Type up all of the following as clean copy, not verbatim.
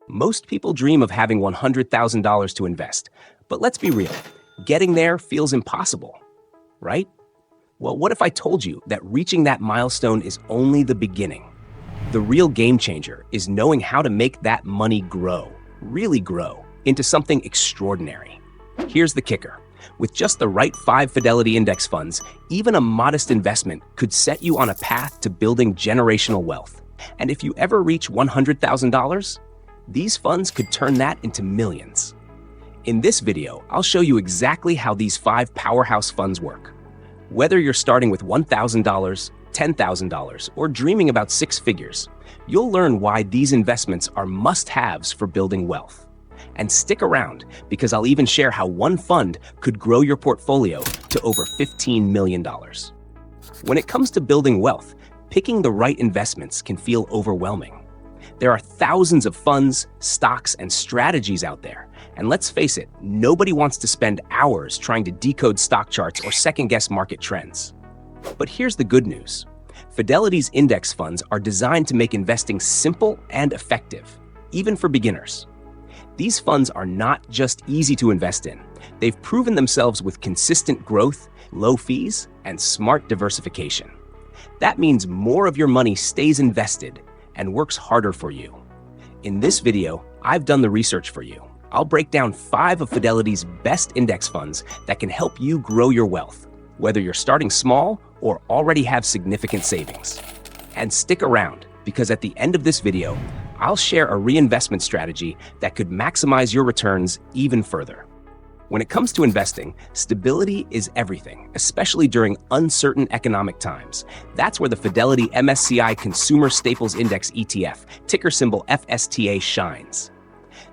Most people dream of having $100,000 to invest, but let's be real, getting there feels impossible, right? Well, what if I told you that reaching that milestone is only the beginning? The real game changer is knowing how to make that money grow, really grow, into something extraordinary. Here's the kicker. With just the right 5 Fidelity index funds, even a modest investment could set you on a path to building generational wealth. And if you ever reach $100,000, these funds could turn that into millions. In this video, I'll show you exactly how these 5 powerhouse funds work. Whether you're starting with $1,000, $10,000, or dreaming about 6 figures, you'll learn why these investments are must-haves for building wealth. And stick around, because I'll even share how one fund could grow your portfolio to over $15 million. When it comes to building wealth, picking the right investments can feel overwhelming. There are thousands of funds, stocks, and strategies out there. And let's face it, nobody wants to spend hours trying to decode stock charts or second-guess market trends. But here's the good news. Fidelity's index funds are designed to make investing simple and effective, even for beginners. These funds are not just easy to invest in. They've proven themselves with consistent growth, low fees, and smart diversification. That means more of your money stays invested and works harder for you. In this video, I've done the research for you. I'll break down 5 of Fidelity's best index funds that can help you grow your wealth, whether you're starting small or already have significant savings. And stick around, because at the end of this video, I'll share a reinvestment strategy that could maximize your returns even further. When it comes to investing, stability is everything, especially during uncertain economic times. That's where the Fidelity MSCI Consumer Staples Index ETF, ticker symbol FSTA, shines.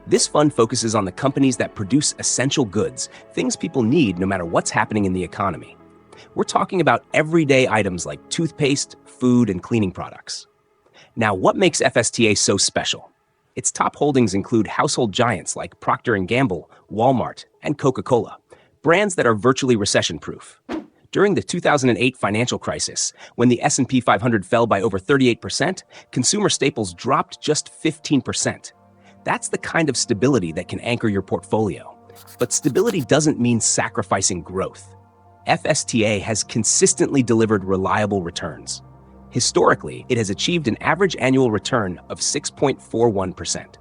This fund focuses on the companies that produce essential goods, things people need no matter what's happening in the economy. We're talking about everyday items like toothpaste, food, and cleaning products. Now, what makes FSTA so special? Its top holdings include household giants like Procter & Gamble, Walmart, and Coca-Cola, brands that are virtually recession-proof. During the 2008 financial crisis, when the S&P 500 fell by over 38%, consumer staples dropped just 15%. That's the kind of stability that can anchor your portfolio. But stability doesn't mean sacrificing growth. FSTA has consistently delivered reliable returns. Historically, it has achieved an average annual return of 6.41%.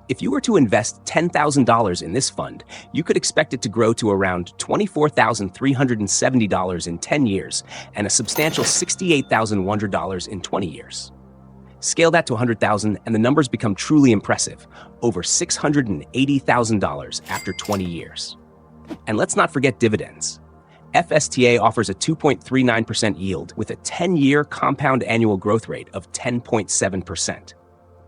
If you were to invest $10,000 in this fund, you could expect it to grow to around $24,370 in 10 years and a substantial $68,100 in 20 years. Scale that to $100,000 and the numbers become truly impressive, over $680,000 after 20 years. And let's not forget dividends. FSTA offers a 2.39% yield with a 10-year compound annual growth rate of 10.7%.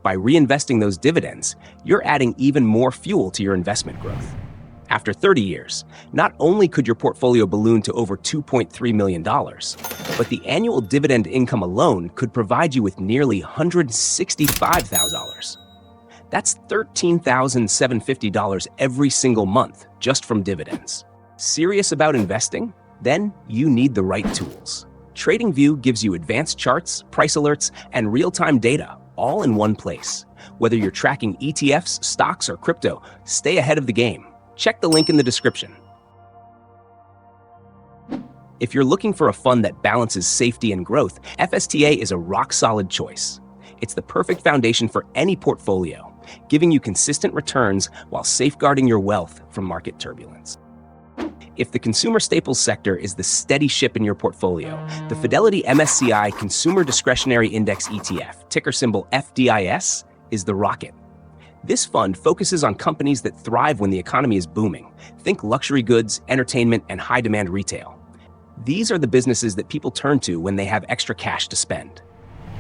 By reinvesting those dividends, you're adding even more fuel to your investment growth. After 30 years, not only could your portfolio balloon to over $2.3 million, but the annual dividend income alone could provide you with nearly $165,000. That's $13,750 every single month just from dividends. Serious about investing? Then you need the right tools. TradingView gives you advanced charts, price alerts, and real-time data all in one place. Whether you're tracking ETFs, stocks, or crypto, stay ahead of the game. Check the link in the description. If you're looking for a fund that balances safety and growth, FSTA is a rock-solid choice. It's the perfect foundation for any portfolio, giving you consistent returns while safeguarding your wealth from market turbulence. If the consumer staples sector is the steady ship in your portfolio, the Fidelity MSCI Consumer Discretionary Index ETF, ticker symbol FDIS, is the rocket. This fund focuses on companies that thrive when the economy is booming. Think luxury goods, entertainment, and high-demand retail. These are the businesses that people turn to when they have extra cash to spend.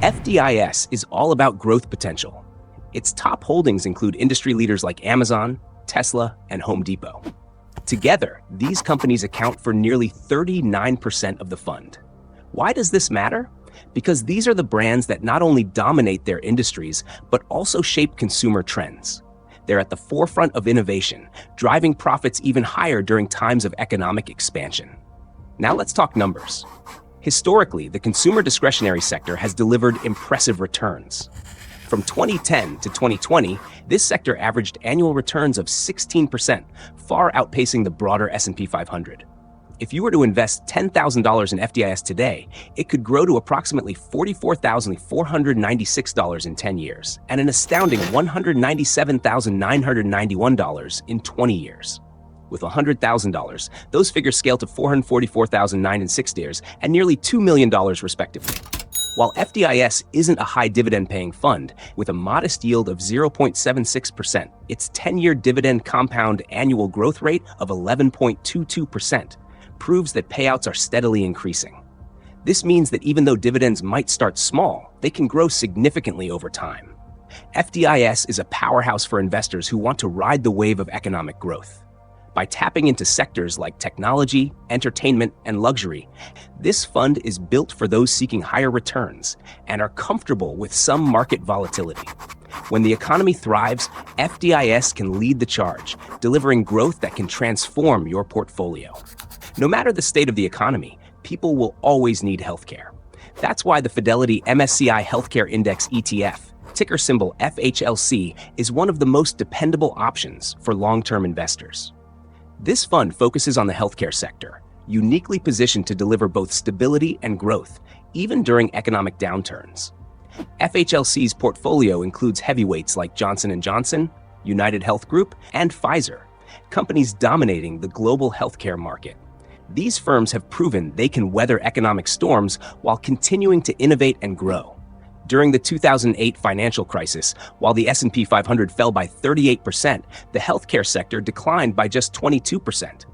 FDIS is all about growth potential. Its top holdings include industry leaders like Amazon, Tesla, and Home Depot. Together, these companies account for nearly 39% of the fund. Why does this matter? Because these are the brands that not only dominate their industries, but also shape consumer trends. They're at the forefront of innovation, driving profits even higher during times of economic expansion. Now let's talk numbers. Historically, the consumer discretionary sector has delivered impressive returns. From 2010 to 2020, this sector averaged annual returns of 16%, far outpacing the broader S&P 500. If you were to invest $10,000 in FDIS today, it could grow to approximately $44,496 in 10 years, and an astounding $197,991 in 20 years. With $100,000, those figures scale to $444,009 in 6 years and nearly $2 million respectively. While FDIS isn't a high dividend-paying fund, with a modest yield of 0.76%, its 10-year dividend compound annual growth rate of 11.22% proves that payouts are steadily increasing. This means that even though dividends might start small, they can grow significantly over time. FDIS is a powerhouse for investors who want to ride the wave of economic growth. By tapping into sectors like technology, entertainment, and luxury, this fund is built for those seeking higher returns and are comfortable with some market volatility. When the economy thrives, FDIS can lead the charge, delivering growth that can transform your portfolio. No matter the state of the economy, people will always need healthcare. That's why the Fidelity MSCI Healthcare Index ETF, ticker symbol FHLC, is one of the most dependable options for long-term investors. This fund focuses on the healthcare sector, uniquely positioned to deliver both stability and growth, even during economic downturns. FHLC's portfolio includes heavyweights like Johnson & Johnson, United Health Group, and Pfizer, companies dominating the global healthcare market. These firms have proven they can weather economic storms while continuing to innovate and grow. During the 2008 financial crisis, while the S&P 500 fell by 38%, the healthcare sector declined by just 22%.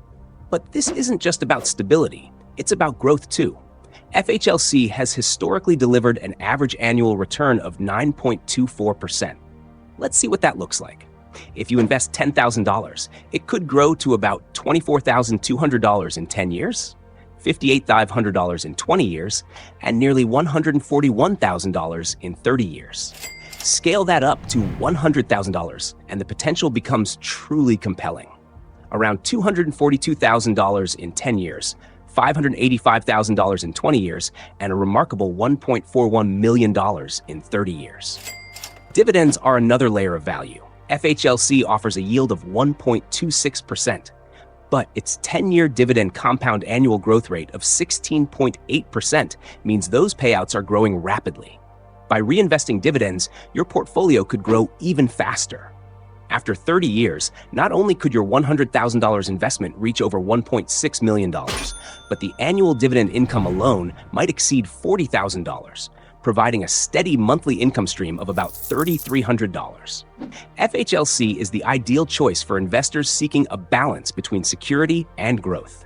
But this isn't just about stability, it's about growth too. FHLC has historically delivered an average annual return of 9.24%. Let's see what that looks like. If you invest $10,000, it could grow to about $24,200 in 10 years, $58,500 in 20 years, and nearly $141,000 in 30 years. Scale that up to $100,000, and the potential becomes truly compelling. Around $242,000 in 10 years, $585,000 in 20 years, and a remarkable $1.41 million in 30 years. Dividends are another layer of value. FHLC offers a yield of 1.26%, but its 10-year dividend compound annual growth rate of 16.8% means those payouts are growing rapidly. By reinvesting dividends, your portfolio could grow even faster. After 30 years, not only could your $100,000 investment reach over $1.6 million, but the annual dividend income alone might exceed $40,000, providing a steady monthly income stream of about $3,300. FHLC is the ideal choice for investors seeking a balance between security and growth.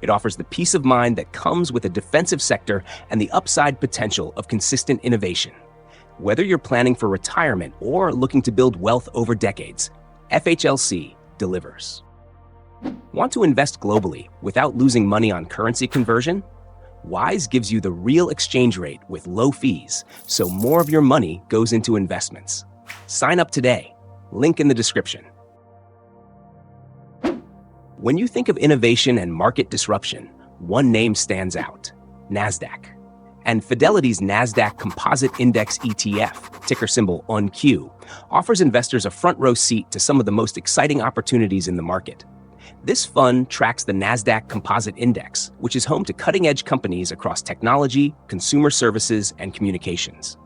It offers the peace of mind that comes with a defensive sector and the upside potential of consistent innovation. Whether you're planning for retirement or looking to build wealth over decades, FHLC delivers. Want to invest globally without losing money on currency conversion? Wise gives you the real exchange rate with low fees, so more of your money goes into investments. Sign up today. Link in the description. When you think of innovation and market disruption, one name stands out: NASDAQ. And Fidelity's NASDAQ Composite Index ETF, ticker symbol ONQ, offers investors a front-row seat to some of the most exciting opportunities in the market. This fund tracks the NASDAQ Composite Index, which is home to cutting-edge companies across technology, consumer services, and communications.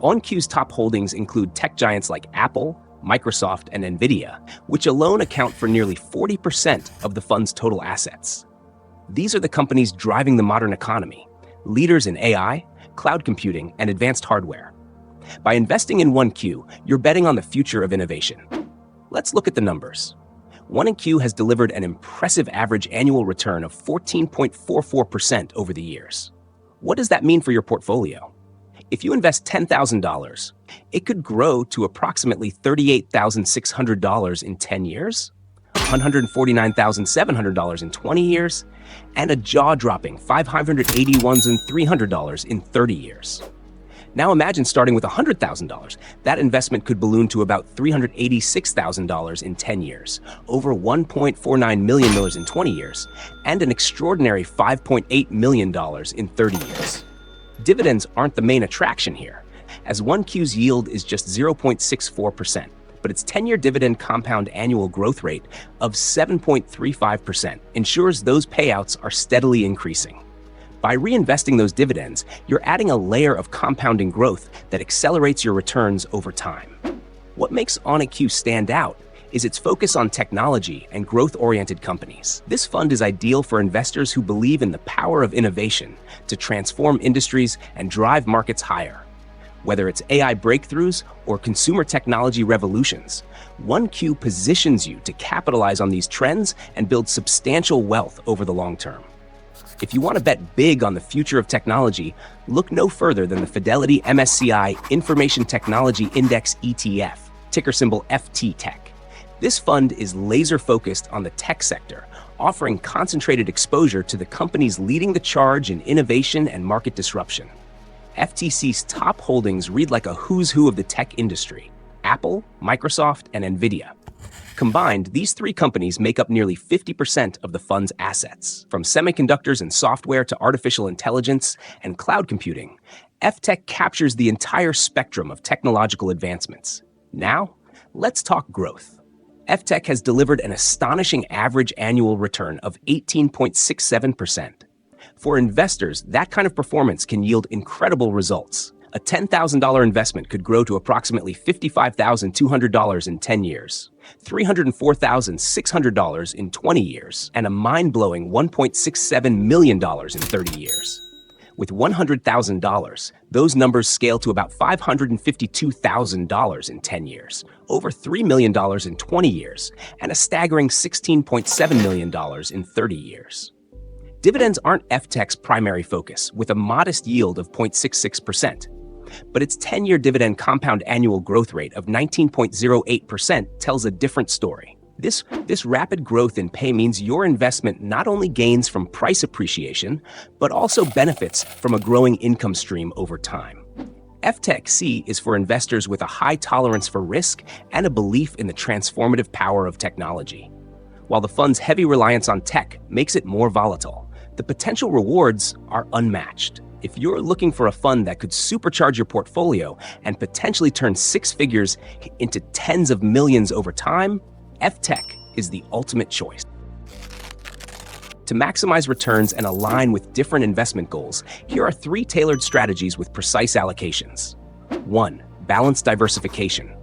ONQ's top holdings include tech giants like Apple, Microsoft, and Nvidia, which alone account for nearly 40% of the fund's total assets. These are the companies driving the modern economy, leaders in AI, cloud computing, and advanced hardware. By investing in ONQ, you're betting on the future of innovation. Let's look at the numbers. ONQ has delivered an impressive average annual return of 14.44% over the years. What does that mean for your portfolio? If you invest $10,000, it could grow to approximately $38,600 in 10 years, $149,700 in 20 years, and a jaw-dropping $581,300 in 30 years. Now imagine starting with $100,000. That investment could balloon to about $386,000 in 10 years, over $1.49 million in 20 years, and an extraordinary $5.8 million in 30 years. Dividends aren't the main attraction here. as 1Q's yield is just 0.64%, but its 10-year dividend compound annual growth rate of 7.35% ensures those payouts are steadily increasing. By reinvesting those dividends, you're adding a layer of compounding growth that accelerates your returns over time. What makes ONIQ stand out is its focus on technology and growth-oriented companies. This fund is ideal for investors who believe in the power of innovation to transform industries and drive markets higher. Whether it's AI breakthroughs or consumer technology revolutions, 1Q positions you to capitalize on these trends and build substantial wealth over the long term. If you want to bet big on the future of technology, look no further than the Fidelity MSCI Information Technology Index ETF, ticker symbol FTTech. This fund is laser-focused on the tech sector, offering concentrated exposure to the companies leading the charge in innovation and market disruption. FTC's top holdings read like a who's who of the tech industry: Apple, Microsoft, and NVIDIA. Combined, these three companies make up nearly 50% of the fund's assets. From semiconductors and software to artificial intelligence and cloud computing, FTech captures the entire spectrum of technological advancements. Now, let's talk growth. FTech has delivered an astonishing average annual return of 18.67%. For investors, that kind of performance can yield incredible results. A $10,000 investment could grow to approximately $55,200 in 10 years, $304,600 in 20 years, and a mind-blowing $1.67 million in 30 years. With $100,000, those numbers scale to about $552,000 in 10 years, over $3 million in 20 years, and a staggering $16.7 million in 30 years. Dividends aren't FTech's primary focus, with a modest yield of 0.66%. But its 10-year dividend compound annual growth rate of 19.08% tells a different story. This rapid growth in pay means your investment not only gains from price appreciation, but also benefits from a growing income stream over time. FTech C is for investors with a high tolerance for risk and a belief in the transformative power of technology. While the fund's heavy reliance on tech makes it more volatile, the potential rewards are unmatched. If you're looking for a fund that could supercharge your portfolio and potentially turn six figures into tens of millions over time, FTech is the ultimate choice. To maximize returns and align with different investment goals, here are three tailored strategies with precise allocations. 1. Balanced diversification.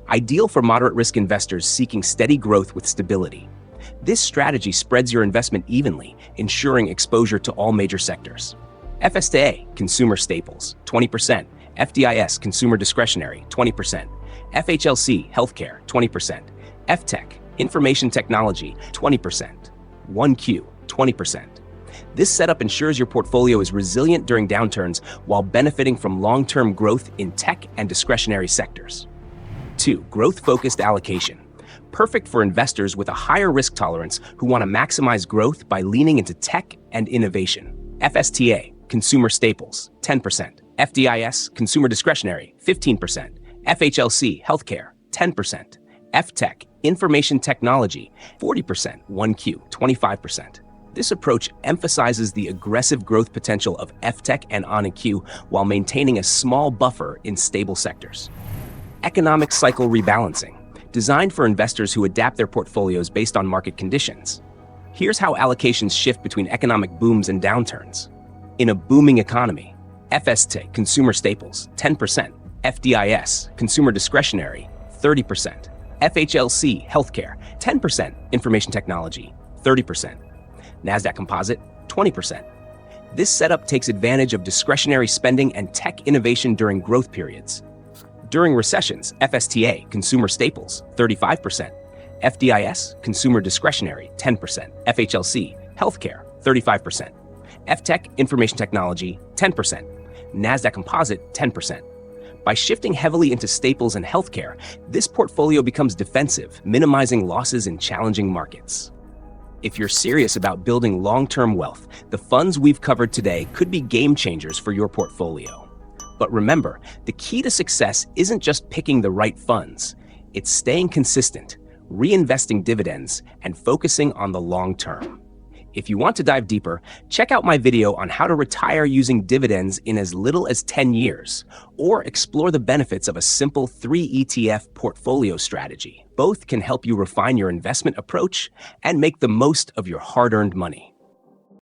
Ideal for moderate risk investors seeking steady growth with stability. This strategy spreads your investment evenly, ensuring exposure to all major sectors. FSTA, consumer staples, 20%. FDIS, consumer discretionary, 20%. FHLC, healthcare, 20%. FTech, information technology, 20%. 1Q, 20%. This setup ensures your portfolio is resilient during downturns while benefiting from long-term growth in tech and discretionary sectors. 2. Growth-focused allocation. Perfect for investors with a higher risk tolerance who want to maximize growth by leaning into tech and innovation. FSTA, consumer staples, 10%. FDIS, consumer discretionary, 15%. FHLC, healthcare, 10%. FTech, information technology, 40%. 1Q, 25%. This approach emphasizes the aggressive growth potential of FTech and ONIQ while maintaining a small buffer in stable sectors. Economic cycle rebalancing, designed for investors who adapt their portfolios based on market conditions. Here's how allocations shift between economic booms and downturns. In a booming economy, FST, consumer staples, 10%. FDIS, consumer discretionary, 30%. FHLC, healthcare, 10%. Information technology, 30%. NASDAQ composite, 20%. This setup takes advantage of discretionary spending and tech innovation during growth periods. During recessions, FSTA, consumer staples, 35%. FDIS, consumer discretionary, 10%. FHLC, healthcare, 35%. FTech, information technology, 10%. NASDAQ composite, 10%. By shifting heavily into staples and healthcare, this portfolio becomes defensive, minimizing losses in challenging markets. If you're serious about building long-term wealth, the funds we've covered today could be game changers for your portfolio. But remember, the key to success isn't just picking the right funds. It's staying consistent, reinvesting dividends, and focusing on the long term. If you want to dive deeper, check out my video on how to retire using dividends in as little as 10 years, or explore the benefits of a simple 3 ETF portfolio strategy. Both can help you refine your investment approach and make the most of your hard-earned money.